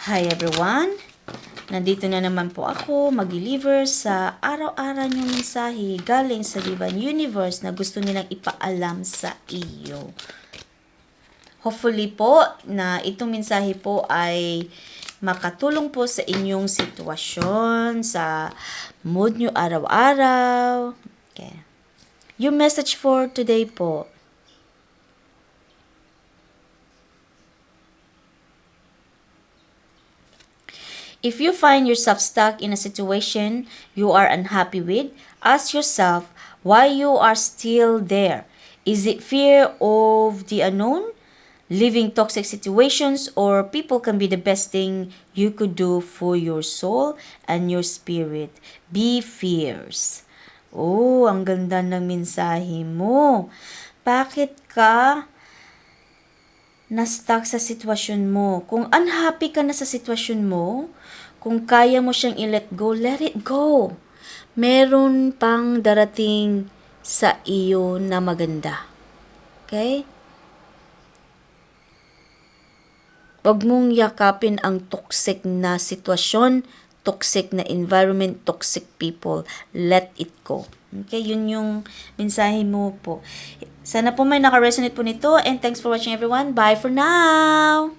Hi everyone! Nandito na naman po ako mag-deliver sa araw-araw niyong mensahe galing sa Divine Universe na gusto nilang ipaalam sa iyo. Hopefully po na itong mensahe po ay makatulong po sa inyong sitwasyon, sa mood nyo araw-araw. Okay. Yung message for today po, if you find yourself stuck in a situation you are unhappy with, ask yourself why you are still there. Is it fear of the unknown? Living toxic situations or people can be the best thing you could do for your soul and your spirit. Be fierce. Oh, ang ganda ng mensahe mo. Bakit ka na-stuck sa sitwasyon mo? Kung unhappy ka na sa sitwasyon mo, kung kaya mo siyang i-let go, let it go. Meron pang darating sa iyo na maganda. Okay? Huwag mong yakapin ang toxic na sitwasyon, toxic na environment, toxic people. Let it go. Okay, yun yung mensahe mo po. Sana po may naka-resonate po nito and thanks for watching everyone. Bye for now!